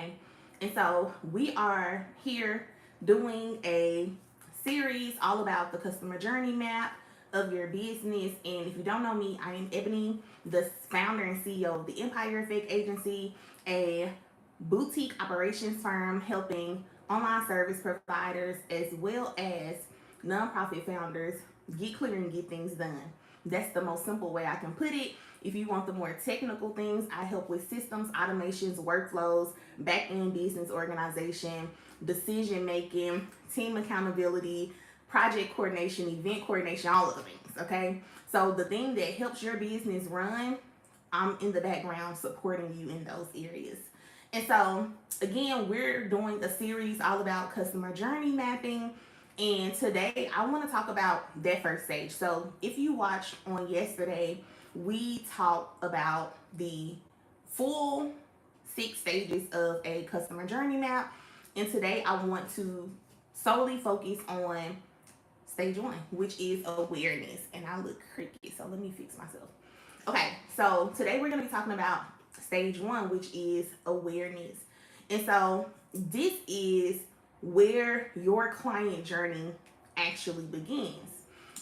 okay? And so we are here doing a series all about the customer journey map of your business. And if you don't know me, I am Ebony, the founder and CEO of the Empire Effect Agency, a boutique operations firm helping online service providers as well as nonprofit founders get clear and get things done. That's the most simple way I can put it. If you want the more technical things, I help with systems, automations, workflows, back end business organization, decision making, team accountability, project coordination, event coordination, all of the things. Okay. So the thing that helps your business run, I'm in the background supporting you in those areas. And so, again, we're doing a series all about customer journey mapping. And today I want to talk about that first stage. So, if you watched on yesterday, we talked about the full 6 stages of a customer journey map. And today I want to solely focus on stage one, which is awareness. And I look creaky, so let me fix myself. Okay, so today we're going to be talking about stage one, which is awareness. And so this is where your client journey actually begins.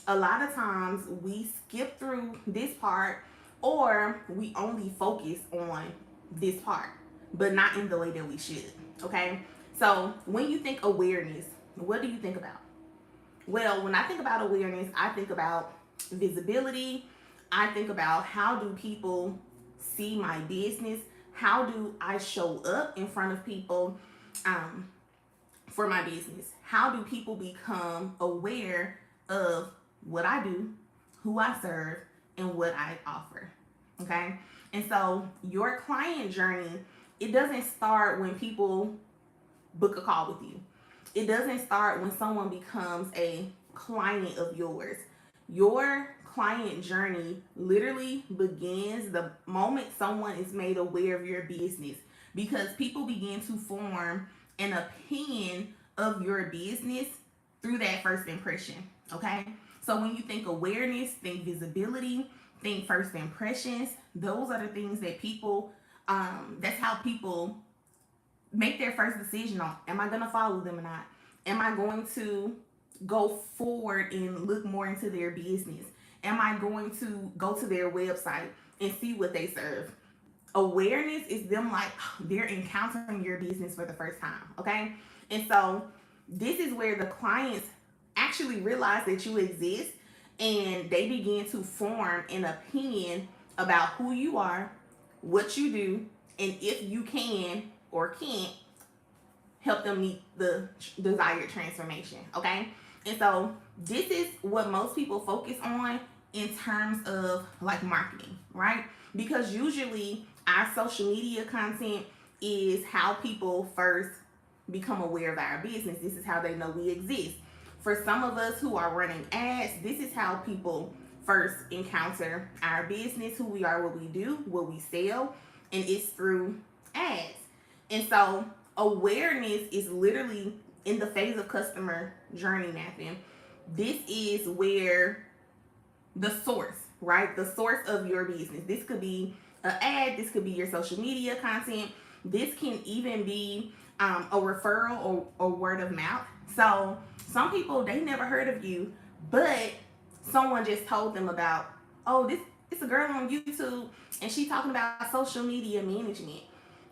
A lot of times we skip through this part or we only focus on this part, but not in the way that we should. Okay, so when you think awareness, what do you think about? Well, when I think about awareness, I think about visibility. I think about how do people see my business? How do I show up in front of people um, for my business? How do people become aware of what I do, who I serve, and what I offer? Okay. And so your client journey, it doesn't start when people book a call with you. It doesn't start when someone becomes a client of yours. Your client journey literally begins the moment someone is made aware of your business, because people begin to form an opinion of your business through that first impression. Okay, so when you think awareness, think visibility, think first impressions. Those are the things that people that's how people make their first decision on, am I going to follow them or not? Am I going to go forward and look more into their business? Am I going to go to their website and see what they serve? Awareness is them like they're encountering your business for the first time. Okay. And so this is where the clients actually realize that you exist and they begin to form an opinion about who you are, what you do, and if you can or can't help them meet the desired transformation. Okay. And so this is what most people focus on in terms of like marketing, right? Because usually our social media content is how people first become aware of our business. This is how they know we exist. For some of us who are running ads, this is how people first encounter our business, who we are, what we do, what we sell, and it's through ads. And so awareness is literally in the phase of customer journey mapping. This is where the source, right? The source of your business. This could be an ad, this could be your social media content, this can even be a referral or word of mouth. So some people, they never heard of you, but someone just told them about, oh, this it's a girl on YouTube and she talking about social media management.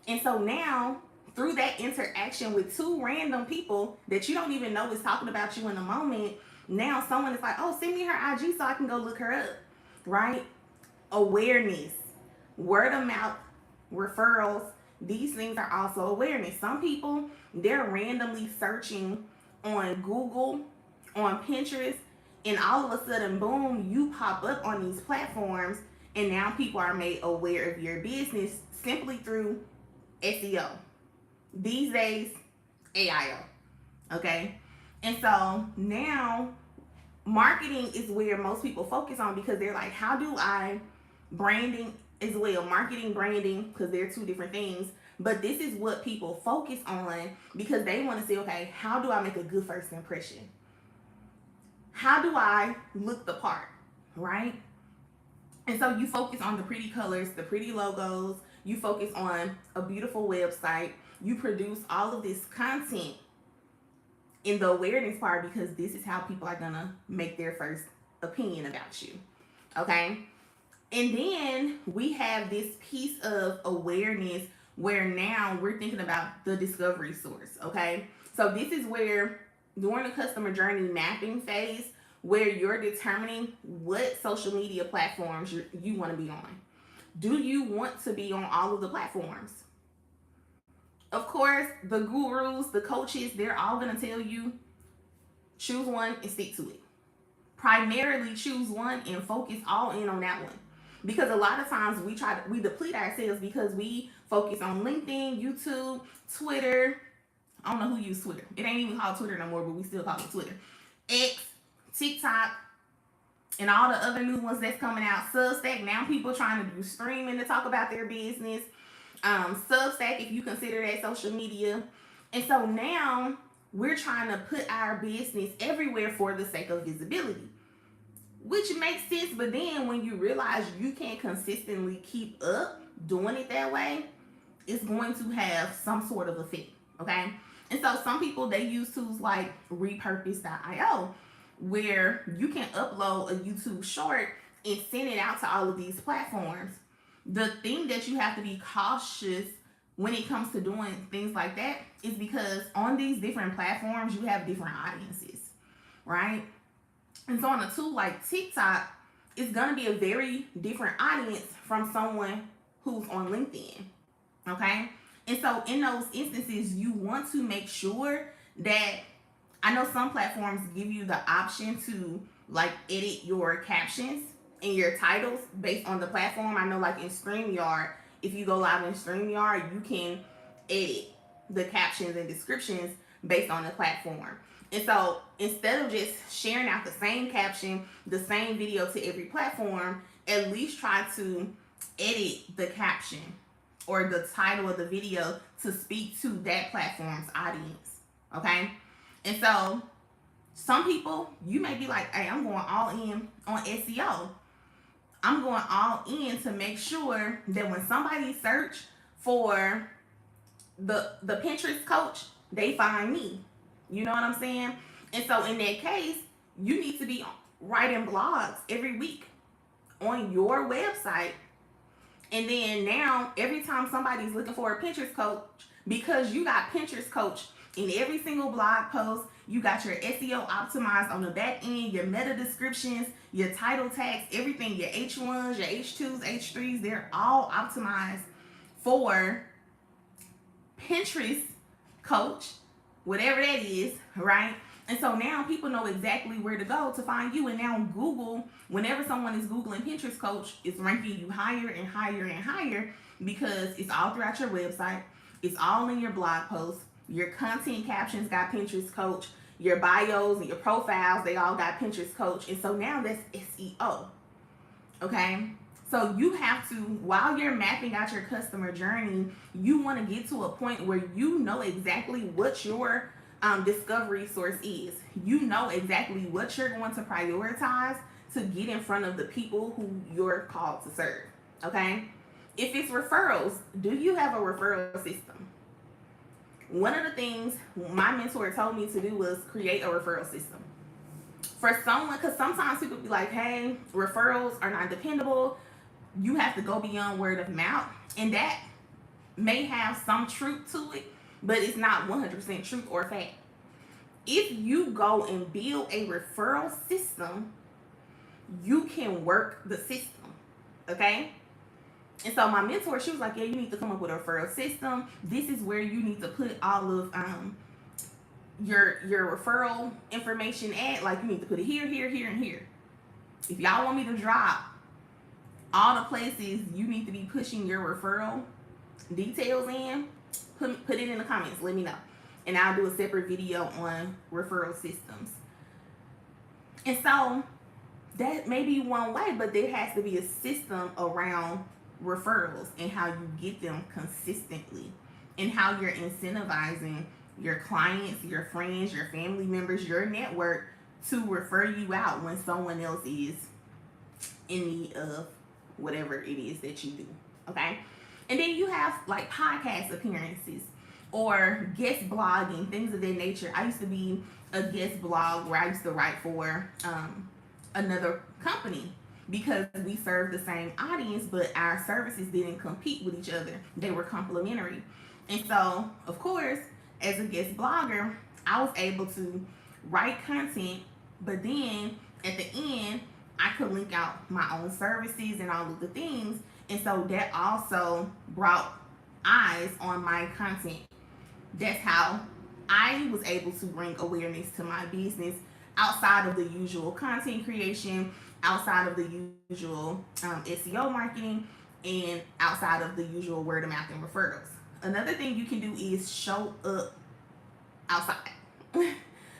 And so now through that interaction with two random people that you don't even know is talking about you in the moment, now someone is like, oh, send me her IG so I can go look her up, right? Awareness, word of mouth, referrals, these things are also awareness. Some people, they're randomly searching on Google, on Pinterest, and all of a sudden, boom, you pop up on these platforms, and now people are made aware of your business simply through SEO. These days, AIO. Okay? And so now marketing is where most people focus on, because they're like, how do I branding as well, marketing, branding, because they're two different things, but this is what people focus on because they want to say, okay, how do I make a good first impression? How do I look the part, right? And so you focus on the pretty colors, the pretty logos, you focus on a beautiful website, you produce all of this content in the awareness part, because this is how people are gonna make their first opinion about you. Okay. And then we have this piece of awareness where now we're thinking about the discovery source. Okay. So this is where during the customer journey mapping phase, where you're determining what social media platforms you want to be on. Do you want to be on all of the platforms? Of course, the gurus, the coaches, they're all going to tell you choose one and stick to it. Primarily choose one and focus all in on that one. Because a lot of times we deplete ourselves because we focus on LinkedIn, YouTube, Twitter. I don't know who uses Twitter. It ain't even called Twitter no more, but we still call it Twitter. X, TikTok, and all the other new ones that's coming out. Substack. Now people trying to do streaming to talk about their business. Substack, if you consider that social media. And so now we're trying to put our business everywhere for the sake of visibility, which makes sense. But then when you realize you can't consistently keep up doing it that way, it's going to have some sort of effect. Okay. And so some people, they use tools like repurpose.io, where you can upload a YouTube short and send it out to all of these platforms. The thing that you have to be cautious when it comes to doing things like that is because on these different platforms, you have different audiences, right? And so on a tool like TikTok, it's going to be a very different audience from someone who's on LinkedIn, okay? And so in those instances, you want to make sure that, I know some platforms give you the option to like edit your captions and your titles based on the platform. I know like in StreamYard, if you go live in StreamYard, you can edit the captions and descriptions based on the platform. And so instead of just sharing out the same caption, the same video to every platform, at least try to edit the caption or the title of the video to speak to that platform's audience. Okay. And so some people, you may be like, hey, I'm going all in on SEO. I'm going all in to make sure that when somebody search for the Pinterest coach, they find me. You know what I'm saying? And so in that case, you need to be writing blogs every week on your website. And then now, every time somebody's looking for a Pinterest coach, because you got Pinterest coach in every single blog post, you got your SEO optimized on the back end, your meta descriptions, your title tags, everything, your H1s, your H2s, H3s, they're all optimized for Pinterest coach, whatever that is, right? And so now people know exactly where to go to find you. And now Google, whenever someone is Googling Pinterest coach, it's ranking you higher and higher and higher because it's all throughout your website. It's all in your blog posts. Your content captions got Pinterest coach. Your bios and your profiles, they all got Pinterest coach. And so now that's SEO. Okay? So you have to, while you're mapping out your customer journey, you want to get to a point where you know exactly what your discovery source is. You know exactly what you're going to prioritize to get in front of the people who you're called to serve. Okay? If it's referrals, do you have a referral system? One of the things my mentor told me to do was create a referral system. For someone, because sometimes people be like, hey, referrals are not dependable. You have to go beyond word of mouth. And that may have some truth to it, but it's not 100% truth or fact. If you go and build a referral system, you can work the system, okay? And so my mentor, she was like, yeah, you need to come up with a referral system. This is where you need to put all of your referral information at. Like, you need to put it here, here, here, and here. If y'all want me to drop all the places you need to be pushing your referral details in, put it in the comments. Let me know. And I'll do a separate video on referral systems. And so that may be one way, but there has to be a system around referrals and how you get them consistently and how you're incentivizing your clients, your friends, your family members, your network to refer you out when someone else is in need of whatever it is that you do. Okay. And then you have like podcast appearances. or guest blogging, things of that nature. I used to be a guest blog where I used to write for another company because we served the same audience, but our services didn't compete with each other. They were complementary. And so, of course, as a guest blogger, I was able to write content, but then at the end, I could link out my own services and all of the things. And so that also brought eyes on my content. That's how I was able to bring awareness to my business outside of the usual content creation, outside of the usual SEO marketing, and outside of the usual word of mouth and referrals. Another thing you can do is show up outside.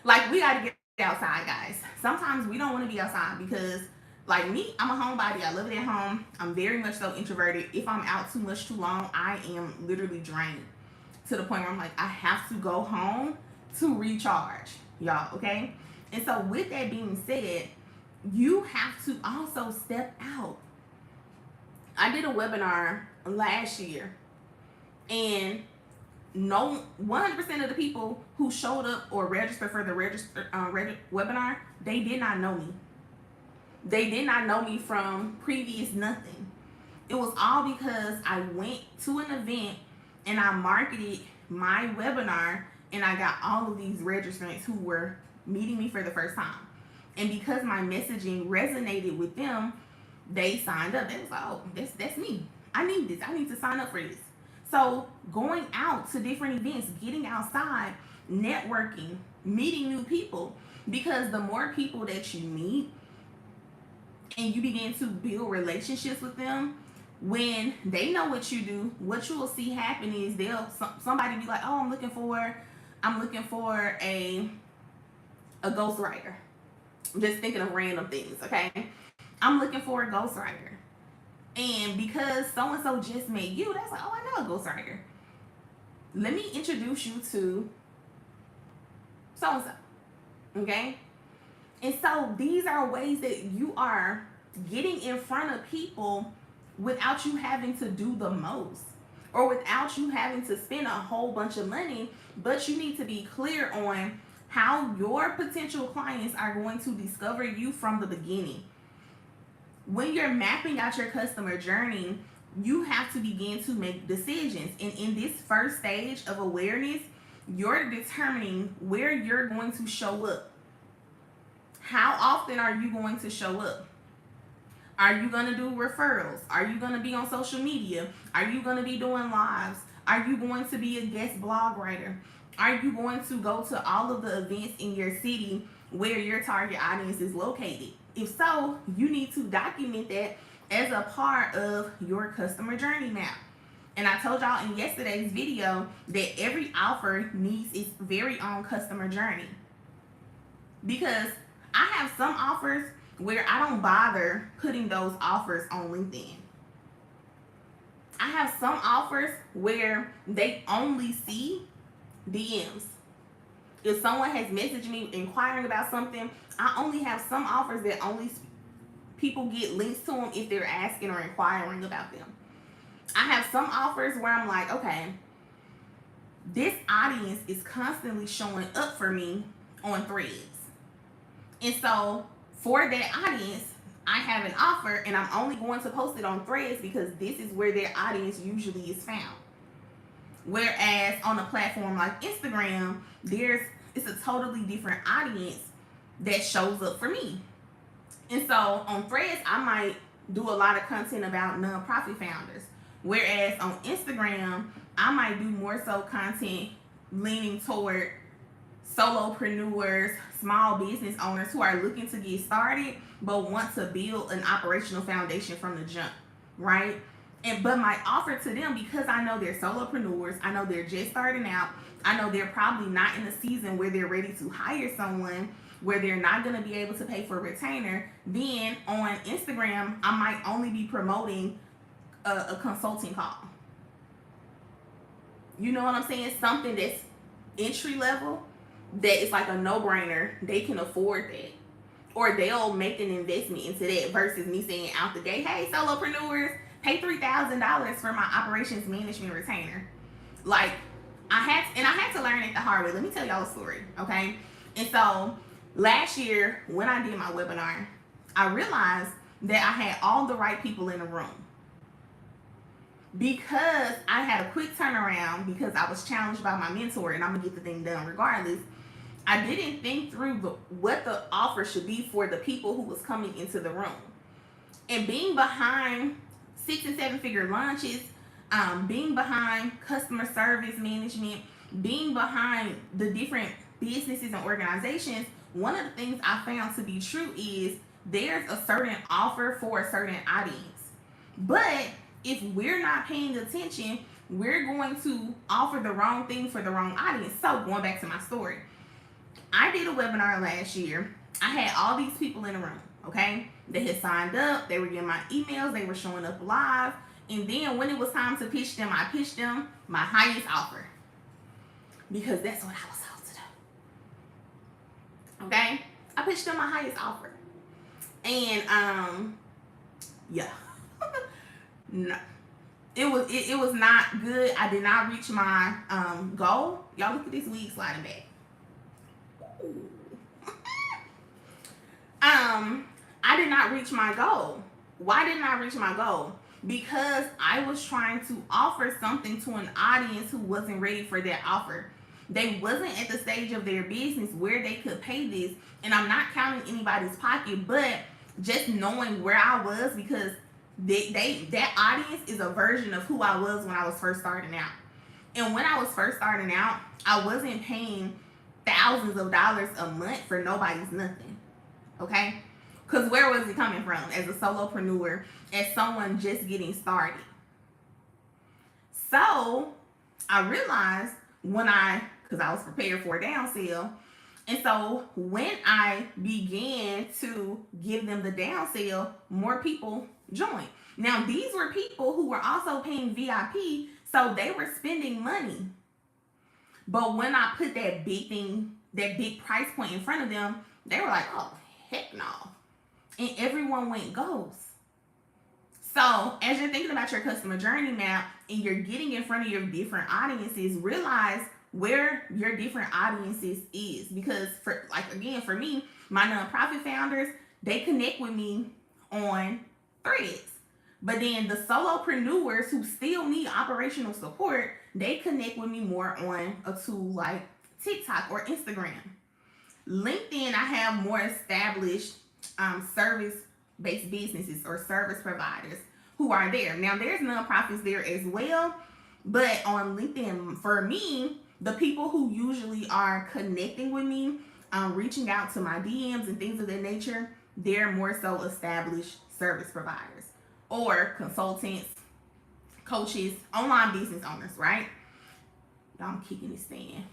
Like, we got to get outside, guys. Sometimes we don't want to be outside because, like me, I'm a homebody. I live at home. I'm very much so introverted. If I'm out too much too long, I am literally drained to the point where I'm like, I have to go home to recharge, y'all, okay? And so with that being said, you have to also step out. I did a webinar last year, and 100% of the people who showed up or registered for the webinar, they did not know me. They did not know me from previous nothing. It was all because I went to an event and I marketed my webinar, and I got all of these registrants who were meeting me for the first time. And because my messaging resonated with them, they signed up. They was like, oh, that's me. I need this. I need to sign up for this. So going out to different events, getting outside, networking, meeting new people, because the more people that you meet and you begin to build relationships with them, when they know what you do, what you will see happen is somebody be like, oh, I'm looking for a ghostwriter. I'm just thinking of random things, okay? I'm looking for a ghostwriter. And because so-and-so just met you, that's like, oh, I know a ghostwriter. Let me introduce you to so-and-so, okay? And so these are ways that you are getting in front of people without you having to do the most, or without you having to spend a whole bunch of money, but you need to be clear on how your potential clients are going to discover you from the beginning. When you're mapping out your customer journey, you have to begin to make decisions. And in this first stage of awareness, you're determining where you're going to show up. How often are you going to show up? Are you going to do referrals? Are you going to be on social media? Are you going to be doing lives? Are you going to be a guest blog writer? Are you going to go to all of the events in your city where your target audience is located? If so, you need to document that as a part of your customer journey map. And I told y'all in yesterday's video that every offer needs its very own customer journey. Because I have some offers where I don't bother putting those offers on LinkedIn. I have some offers where they only see DMs. If someone has messaged me inquiring about something, I only have some offers that only people get links to them if they're asking or inquiring about them. I have some offers where I'm like, okay, this audience is constantly showing up for me on Threads. And so for that audience, I have an offer, and I'm only going to post it on Threads because this is where their audience usually is found. Whereas on a platform like Instagram, it's a totally different audience that shows up for me. And so on Threads, I might do a lot of content about nonprofit founders. Whereas on Instagram, I might do more so content leaning toward solopreneurs, small business owners who are looking to get started but want to build an operational foundation from the jump, right? But my offer to them, because I know they're solopreneurs, I know they're just starting out, I know they're probably not in a season where they're ready to hire someone, where they're not going to be able to pay for a retainer, then on Instagram, I might only be promoting a consulting call. You know what I'm saying? Something that's entry level, that is like a no-brainer. They can afford that. Or they'll make an investment into that versus me saying out the gate, hey, solopreneurs, pay $3,000 for my operations management retainer. Like, I had to learn it the hard way. Let me tell y'all a story, okay? And so last year when I did my webinar, I realized that I had all the right people in the room. Because I had a quick turnaround, because I was challenged by my mentor, and I'm gonna get the thing done regardless, I didn't think through what the offer should be for the people who was coming into the room. And being behind 6 and 7 figure launches, being behind customer service management, being behind the different businesses and organizations, one of the things I found to be true is there's a certain offer for a certain audience. But if we're not paying attention, we're going to offer the wrong thing for the wrong audience. So going back to my story, I did a webinar last year. I had all these people in the room, okay? They had signed up, they were getting my emails, they were showing up live. And then when it was time to pitch them, I pitched them my highest offer. Because that's what I was told to do. Okay? I pitched them my highest offer. And yeah. No. It was not good. I did not reach my goal. Y'all look at this wig sliding back. I did not reach my goal. Why didn't I reach my goal? Because I was trying to offer something to an audience who wasn't ready for that offer. They wasn't at the stage of their business where they could pay this. And I'm not counting anybody's pocket, but just knowing where I was, because that audience is a version of who I was when I was first starting out. And when I was first starting out, I wasn't paying thousands of dollars a month for nobody's nothing. Okay? Because where was it coming from? As a solopreneur, as someone just getting started. So I realized because I was prepared for a down sale. And so when I began to give them the down sale, more people joined. Now, these were people who were also paying VIP, so they were spending money. But when I put that big price point in front of them, they were like, oh, heck no. And everyone went ghost. So as you're thinking about your customer journey map and you're getting in front of your different audiences, realize where your different audiences is. Because for me, my nonprofit founders, they connect with me on Threads. But then the solopreneurs who still need operational support, they connect with me more on a tool like TikTok or Instagram. LinkedIn, I have more established service-based businesses or service providers who are there. Now, there's nonprofits there as well, but on LinkedIn, for me, the people who usually are connecting with me, reaching out to my DMs and things of that nature, they're more so established service providers or consultants, coaches, online business owners, right? I'm kicking this thing.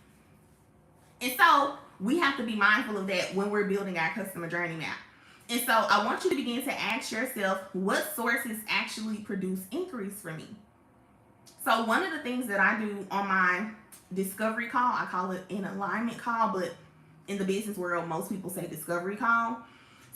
And so we have to be mindful of that when we're building our customer journey map. And so I want you to begin to ask yourself, what sources actually produce inquiries for me? So one of the things that I do on my discovery call, I call it an alignment call, but in the business world, most people say discovery call.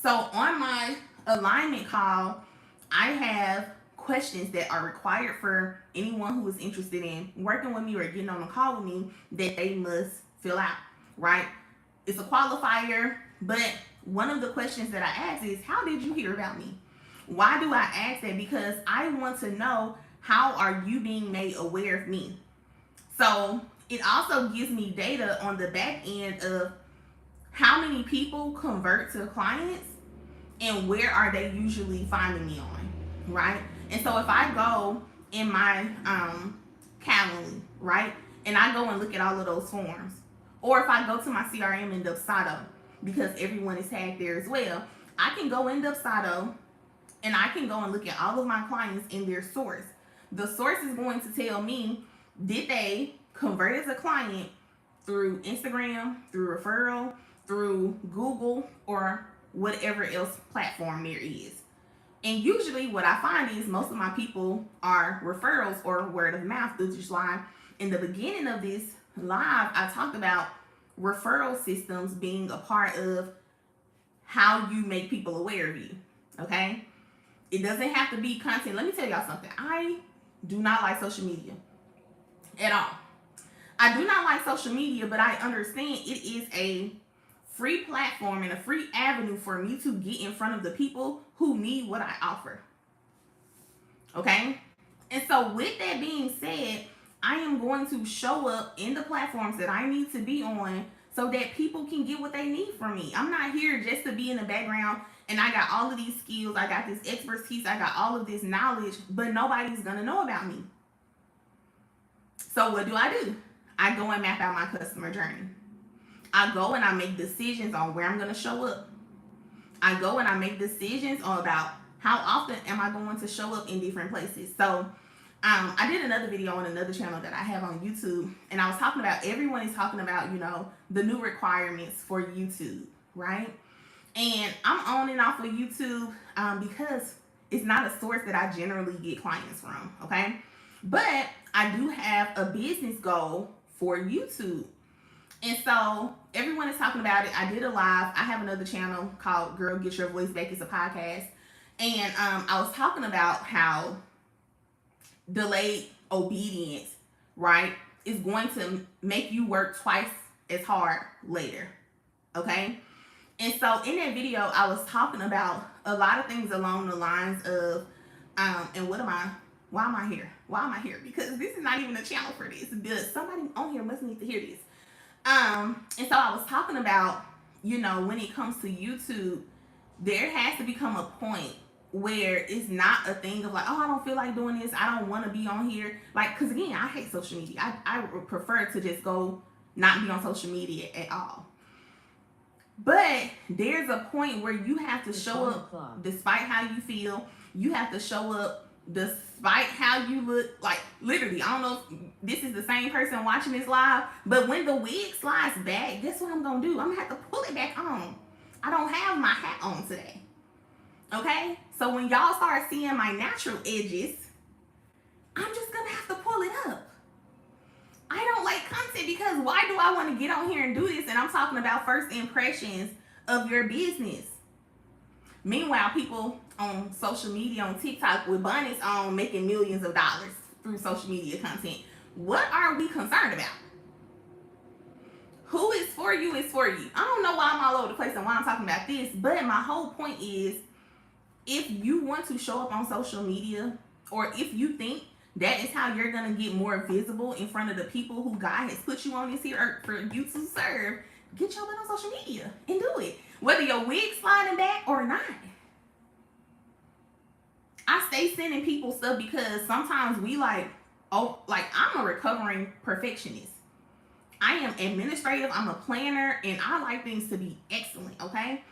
So on my alignment call, I have questions that are required for anyone who is interested in working with me or getting on a call with me that they must fill out, right? It's a qualifier, but one of the questions that I ask is, how did you hear about me? Why do I ask that? Because I want to know, how are you being made aware of me? So it also gives me data on the back end of how many people convert to clients and where are they usually finding me on, right? And so if I go in my Calendly, right, and I go and look at all of those forms, or if I go to my CRM in Dubsado, because everyone is tagged there as well, I can go in Dubsado and I can go and look at all of my clients in their source. The source is going to tell me, did they convert as a client through Instagram, through referral, through Google, or whatever else platform there is. And usually what I find is most of my people are referrals or word of mouth, which is why in the beginning of this live, I talked about referral systems being a part of how you make people aware of you, okay? It doesn't have to be content. Let me tell y'all something. I do not like social media at all. I do not like social media, but I understand it is a free platform and a free avenue for me to get in front of the people who need what I offer. Okay? And so with that being said, I am going to show up in the platforms that I need to be on so that people can get what they need from me. I'm not here just to be in the background and I got all of these skills, I got this expertise, I got all of this knowledge, but nobody's going to know about me. So what do? I go and map out my customer journey. I go and I make decisions on where I'm going to show up. I go and I make decisions on about how often am I going to show up in different places. So I did another video on another channel that I have on YouTube, and I was talking about, everyone is talking about, the new requirements for YouTube, right? And I'm on and off of YouTube because it's not a source that I generally get clients from, okay? But I do have a business goal for YouTube. And so everyone is talking about it. I did a live. I have another channel called Girl Get Your Voice Back. It's a podcast. And I was talking about how delayed obedience, right, is going to make you work twice as hard later. Okay? And so in that video, I was talking about a lot of things along the lines of, and why am I here? Why am I here? Because this is not even a channel for this, but somebody on here must need to hear this. And so I was talking about, when it comes to YouTube, there has to become a point where it's not a thing of like, oh, I don't feel like doing this, I don't want to be on here. Like, because again, I hate social media. I would prefer to just go not be on social media at all. But there's a point where you have to show up despite how you feel. You have to show up despite how you look. Like, literally, I don't know if this is the same person watching this live, but when the wig slides back, guess what I'm going to do? I'm going to have to pull it back on. I don't have my hat on today. Okay? So when y'all start seeing my natural edges, I'm just going to have to pull it up. I don't like content because why do I want to get on here and do this? And I'm talking about first impressions of your business. Meanwhile, people on social media, on TikTok with bonnets on, making millions of dollars through social media content. What are we concerned about? Who is for you is for you. I don't know why I'm all over the place and why I'm talking about this, but my whole point is, if you want to show up on social media, or if you think that is how you're going to get more visible in front of the people who God has put you on this here earth for you to serve, get your butt on social media and do it. Whether your wig's sliding back or not. I stay sending people stuff because sometimes we I'm a recovering perfectionist. I am administrative, I'm a planner, and I like things to be excellent, okay?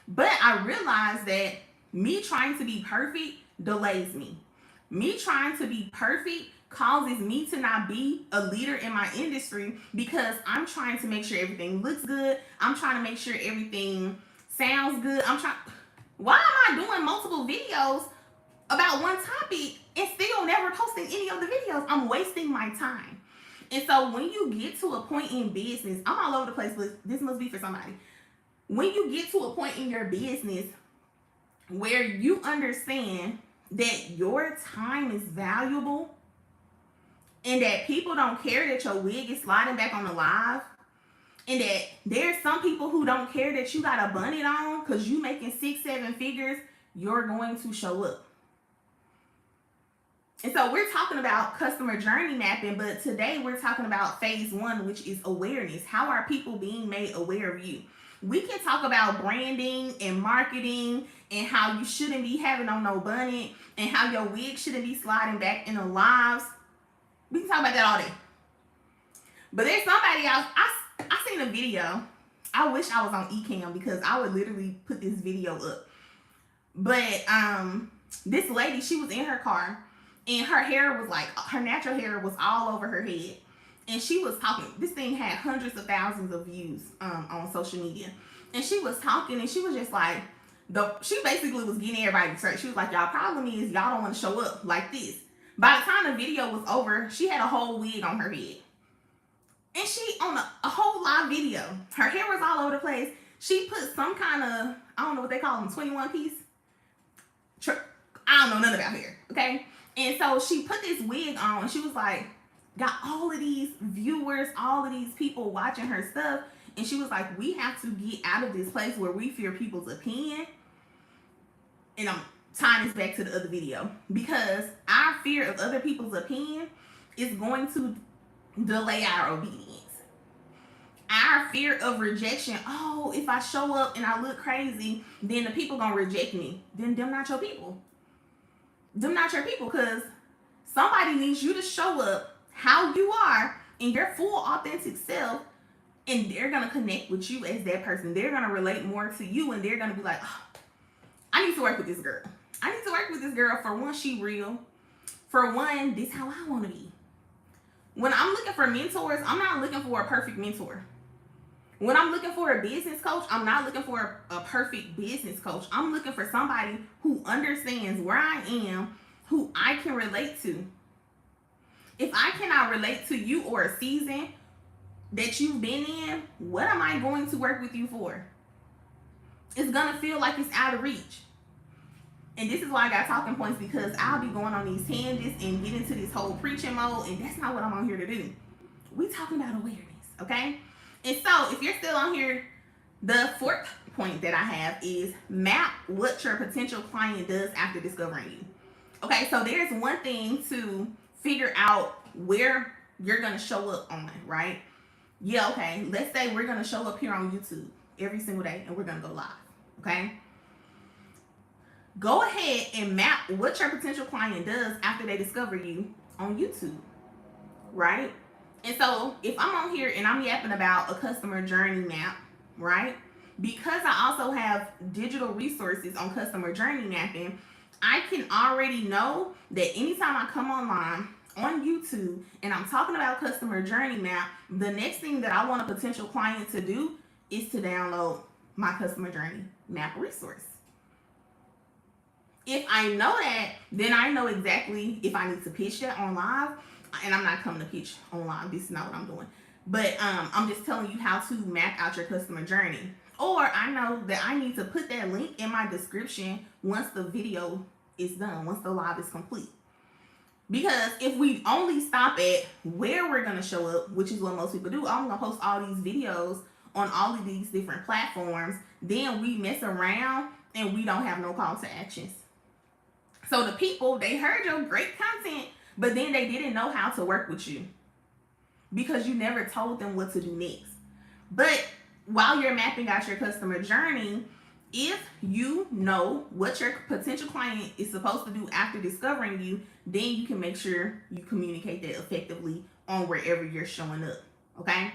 But I realize that me trying to be perfect delays me. Me trying to be perfect causes me to not be a leader in my industry because I'm trying to make sure everything looks good. I'm trying to make sure everything sounds good. Why am I doing multiple videos about one topic and still never posting any of the videos? I'm wasting my time. And so when you get to a point in business, I'm all over the place, but this must be for somebody. When you get to a point in your business where you understand that your time is valuable and that people don't care that your wig is sliding back on the live, and that there's some people who don't care that you got a bonnet on because you making 6-7 figures, you're going to show up. And so we're talking about customer journey mapping, but today we're talking about phase 1, which is awareness. How are people being made aware of you? We can talk about branding and marketing and how you shouldn't be having on no bonnet and how your wig shouldn't be sliding back in the lives. We can talk about that all day. But there's somebody else. I seen a video. I wish I was on eCam because I would literally put this video up. But this lady, she was in her car and her hair was her natural hair was all over her head. And she was talking. This thing had hundreds of thousands of views on social media. And she was talking and she was just like, she basically was getting everybody straight. She was like, y'all problem is y'all don't want to show up like this. By the time the video was over, she had a whole wig on her head. And she, on a whole live video, her hair was all over the place. She put some kind of, I don't know what they call them, 21 piece. I don't know nothing about hair, okay? And so she put this wig on and she was like, got all of these viewers, all of these people watching her stuff. And she was like, we have to get out of this place where we fear people's opinion. And I'm tying this back to the other video, because our fear of other people's opinion is going to delay our obedience. Our fear of rejection, oh, if I show up and I look crazy, then the people gonna reject me. Then them not your people. Them not your people, because somebody needs you to show up how you are in your full authentic self, and they're gonna connect with you as that person. They're gonna relate more to you, and they're gonna be like, oh, I need to work with this girl. I need to work with this girl. For one, she real. For one, this how I want to be. When I'm looking for mentors, I'm not looking for a perfect mentor. When I'm looking for a business coach, I'm not looking for a perfect business coach. I'm looking for somebody who understands where I am, who I can relate to. If I cannot relate to you or a season that you've been in, what am I going to work with you for? It's going to feel like it's out of reach. And this is why I got talking points, because I'll be going on these tangents and get into this whole preaching mode, and that's not what I'm on here to do. We talking about awareness, okay? And so if you're still on here, the fourth point that I have is map what your potential client does after discovering you. Okay, so there's one thing to figure out where you're going to show up on, right? Yeah, okay, let's say we're going to show up here on YouTube every single day and we're going to go live, okay? Go ahead and map what your potential client does after they discover you on YouTube, right? And so if I'm on here and I'm yapping about a customer journey map, right? Because I also have digital resources on customer journey mapping, I can already know that anytime I come online on YouTube and I'm talking about customer journey map, the next thing that I want a potential client to do is to download my customer journey map resource. If I know that, then I know exactly if I need to pitch that on live. And I'm not coming to pitch on live. This is not what I'm doing. But I'm just telling you how to map out your customer journey. Or I know that I need to put that link in my description once the video is done, once the live is complete. Because if we only stop at where we're going to show up, which is what most people do, I'm going to post all these videos on all of these different platforms, then we mess around and we don't have no call to actions. So the people, they heard your great content, but then they didn't know how to work with you because you never told them what to do next. But while you're mapping out your customer journey, if you know what your potential client is supposed to do after discovering you, then you can make sure you communicate that effectively on wherever you're showing up, okay?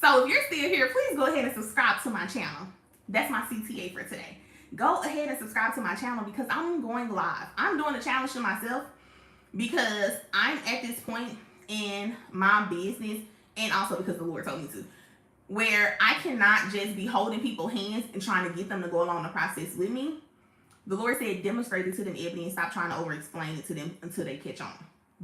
So if you're still here, please go ahead and subscribe to my channel. That's my CTA for today. Go ahead and subscribe to my channel because I'm going live. I'm doing a challenge to myself because I'm at this point in my business, and also because the Lord told me to, where I cannot just be holding people's hands and trying to get them to go along the process with me. The Lord said, demonstrate it to them, Ebony, and stop trying to over-explain it to them until they catch on.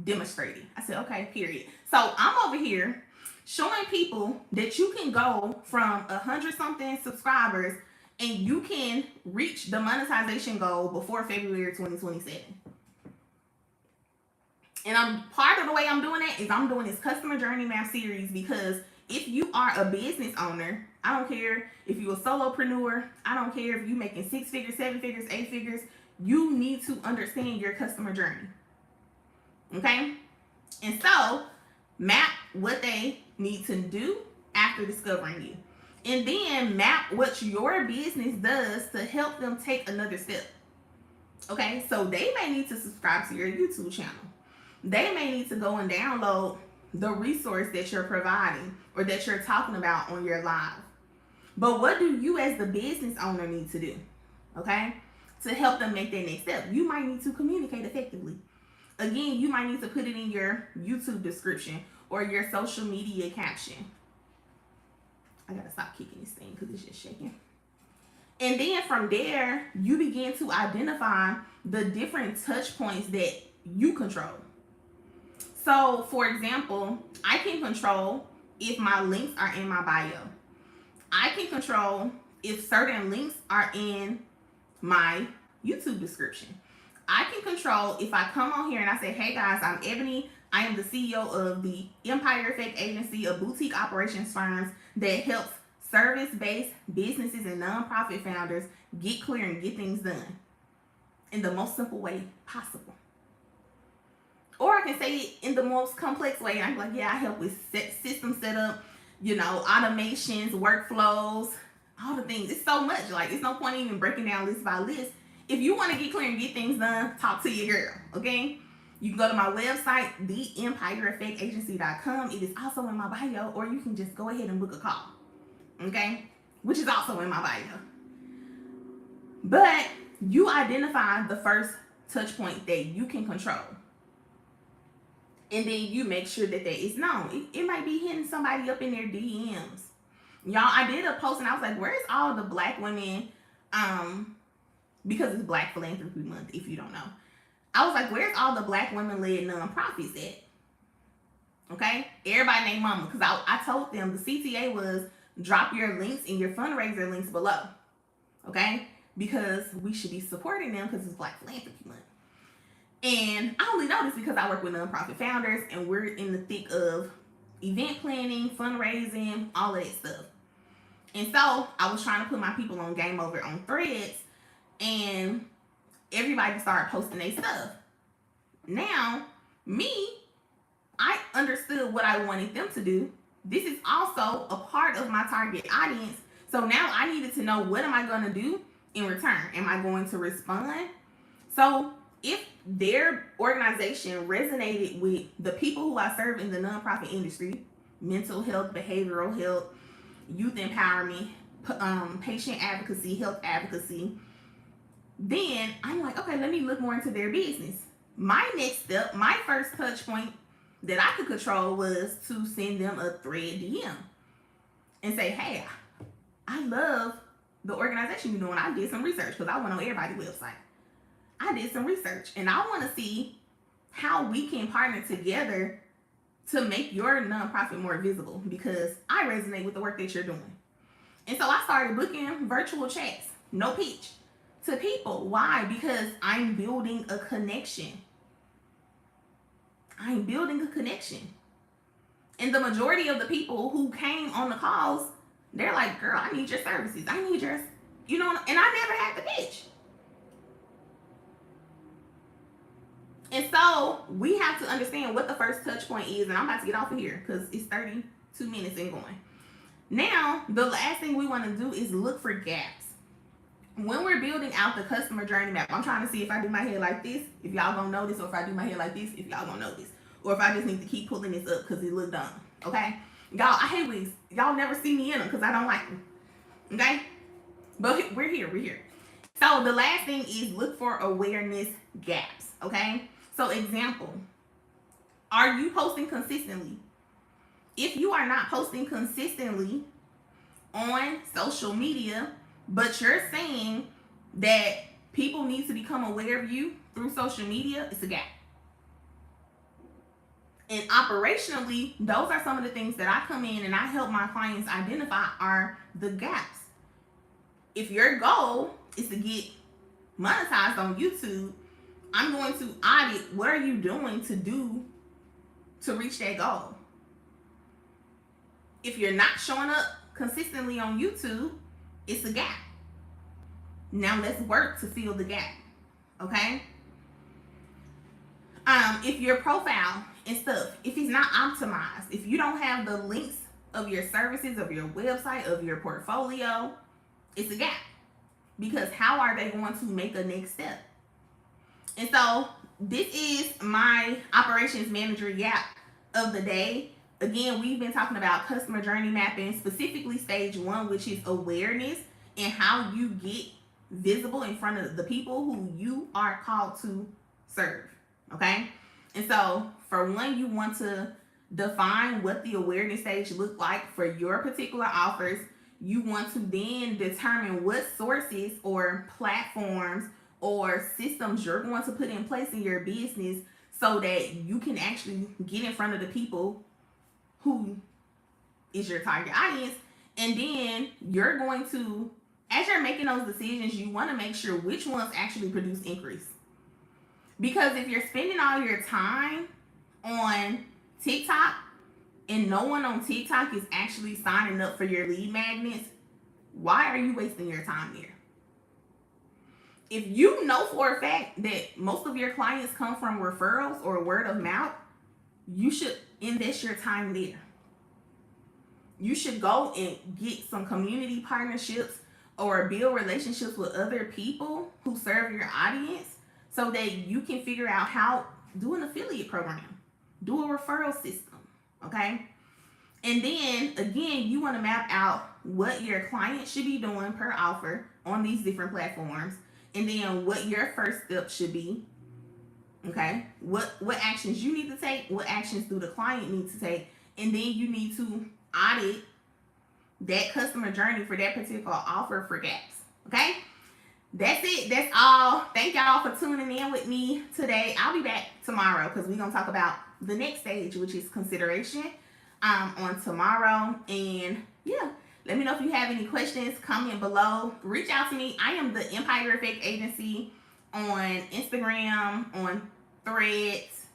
Demonstrate it. I said, okay, period. So I'm over here showing people that you can go from 100-something subscribers and you can reach the monetization goal before February 2027. And part of the way I'm doing that is I'm doing this customer journey map series, because if you are a business owner, I don't care if you're a solopreneur, I don't care if you're making 6 figures, 7 figures, 8 figures, you need to understand your customer journey. Okay? And so map what they need to do after discovering you. And then map what your business does to help them take another step. Okay? So they may need to subscribe to your YouTube channel. They may need to go and download the resource that you're providing or that you're talking about on your live. But what do you as the business owner need to do? Okay? To help them make that next step. You might need to communicate effectively. Again, you might need to put it in your YouTube description or your social media caption. I gotta stop kicking this thing because it's just shaking. And then from there, you begin to identify the different touch points that you control. So, for example, I can control if my links are in my bio. I can control if certain links are in my YouTube description. I can control if I come on here and I say, hey guys, I'm Ebony. I am the CEO of the Empire Effect Agency, a boutique operations firm that helps service-based businesses and nonprofit founders get clear and get things done in the most simple way possible. Or I can say it in the most complex way. And I'm like, yeah, I help with system setup, automations, workflows, all the things. It's so much. Like, it's no point even breaking down list by list. If you want to get clear and get things done, talk to your girl, okay? You can go to my website, theempireeffectagency.com. It is also in my bio, or you can just go ahead and book a call, okay? Which is also in my bio. But you identify the first touch point that you can control. And then you make sure that is known. It might be hitting somebody up in their DMs. Y'all, I did a post and I was like, where's all the black women? Because it's Black Philanthropy Month, if you don't know. I was like, where's all the black women-led nonprofits at? Okay? Everybody named mama. Because I told them the CTA was drop your links and your fundraiser links below. Okay? Because we should be supporting them because it's Black Philanthropy Month. And I only know this because I work with nonprofit founders and we're in the thick of event planning, fundraising, all of that stuff. And so I was trying to put my people on Game Over on Threads, and everybody started posting their stuff. Now, I understood what I wanted them to do. This is also a part of my target audience. So now I needed to know, what am I going to do in return? Am I going to respond? So if their organization resonated with the people who I serve in the nonprofit industry, mental health, behavioral health, youth empowerment, patient advocacy, health advocacy, then I'm like, okay, let me look more into their business. My next step, my first touch point that I could control was to send them a thread DM and say, hey, I love the organization you're doing. I did some research because I went on everybody's website. I did some research and I want to see how we can partner together to make your nonprofit more visible, because I resonate with the work that you're doing. And so I started booking virtual chats, no pitch, to people. Why? Because I'm building a connection. I'm building a connection. And the majority of the people who came on the calls, they're like, girl, I need your services. I need yours. And I never had to pitch. And so we have to understand what the first touch point is. And I'm about to get off of here because it's 32 minutes and going. Now, the last thing we want to do is look for gaps. When we're building out the customer journey map, I'm trying to see if I do my hair like this, if y'all gonna notice, or if I do my hair like this, if y'all gonna notice, or if I just need to keep pulling this up because it look dumb. Okay? Y'all, I hate wigs. Y'all never see me in them because I don't like them. Okay? But we're here. So the last thing is look for awareness gaps. Okay? So example, are you posting consistently? If you are not posting consistently on social media, but you're saying that people need to become aware of you through social media, it's a gap. And operationally, those are some of the things that I come in and I help my clients identify are the gaps. If your goal is to get monetized on YouTube, I'm going to audit what are you doing to reach that goal. If you're not showing up consistently on YouTube, it's a gap. Now let's work to fill the gap. Okay? If your profile and stuff, if it's not optimized, if you don't have the links of your services, of your website, of your portfolio, it's a gap. Because how are they going to make a next step? And so this is my operations manager gap of the day. Again, we've been talking about customer journey mapping, specifically stage 1, which is awareness and how you get visible in front of the people who you are called to serve. Okay? And so for one, you want to define what the awareness stage look like for your particular offers. You want to then determine what sources or platforms or systems you're going to put in place in your business so that you can actually get in front of the people who is your target audience. And then you're going to, as you're making those decisions, you want to make sure which ones actually produce increase. Because if you're spending all your time on TikTok and no one on TikTok is actually signing up for your lead magnets, why are you wasting your time there? If you know for a fact that most of your clients come from referrals or word of mouth, you should invest your time there. You should go and get some community partnerships or build relationships with other people who serve your audience so that you can figure out how do an affiliate program, do a referral system, okay? And then again, you want to map out what your client should be doing per offer on these different platforms, and then what your first step should be. Okay, what actions you need to take, what actions do the client need to take, and then you need to audit that customer journey for that particular offer for gaps. Okay, that's it. That's all. Thank y'all for tuning in with me today. I'll be back tomorrow because we're gonna talk about the next stage, which is consideration, on tomorrow. And yeah, let me know if you have any questions. Comment below. Reach out to me. I am the Empire Effect Agency on Instagram, on Threads,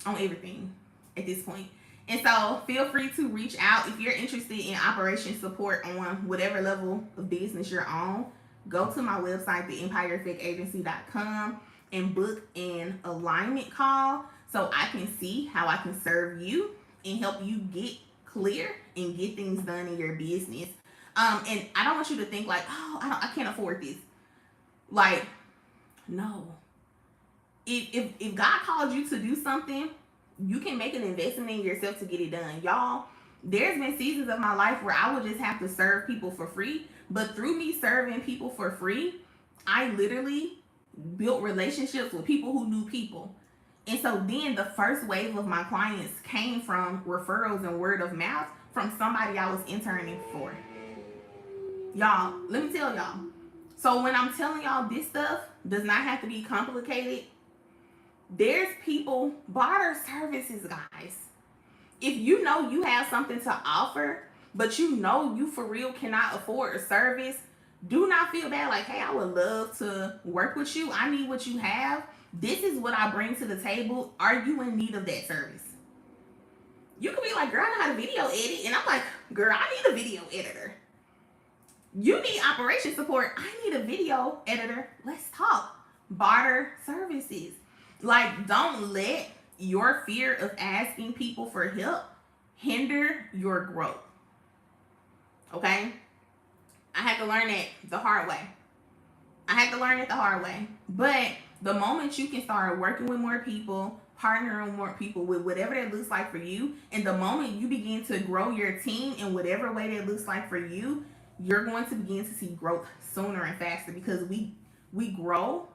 on everything at this point. And so feel free to reach out if you're interested in operation support on whatever level of business you're on. Go to my website, theempireeffectagency.com, and book an alignment call so I can see how I can serve you and help you get clear and get things done in your business. And I don't want you to think like, oh, I can't afford this. Like, no. If God called you to do something, you can make an investment in yourself to get it done. Y'all, there's been seasons of my life where I would just have to serve people for free. But through me serving people for free, I literally built relationships with people who knew people. And so then the first wave of my clients came from referrals and word of mouth from somebody I was interning for. Y'all, let me tell y'all. So when I'm telling y'all this stuff does not have to be complicated, there's people, barter services, guys. If you know you have something to offer, but you know you for real cannot afford a service, do not feel bad like, hey, I would love to work with you. I need what you have. This is what I bring to the table. Are you in need of that service? You could be like, girl, I know how to video edit. And I'm like, girl, I need a video editor. You need operation support. I need a video editor. Let's talk. Barter services. Like, don't let your fear of asking people for help hinder your growth. Okay? I had to learn that the hard way. But the moment you can start working with more people, partnering with more people, with whatever that looks like for you, and the moment you begin to grow your team in whatever way that looks like for you, you're going to begin to see growth sooner and faster because we grow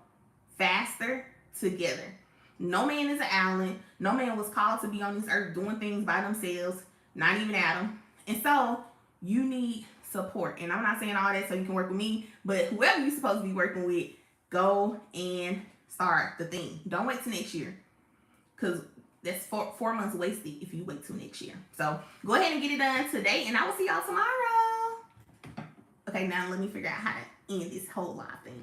faster together. No man is an island. No man was called to be on this earth doing things by themselves, not even Adam. And so you need support. And I'm not saying all that so you can work with me, but whoever you're supposed to be working with, go and start the thing. Don't wait till next year because that's 4 months wasted if you wait till next year. So go ahead and get it done today, and I will see y'all tomorrow. Okay, now let me figure out how to end this whole live thing.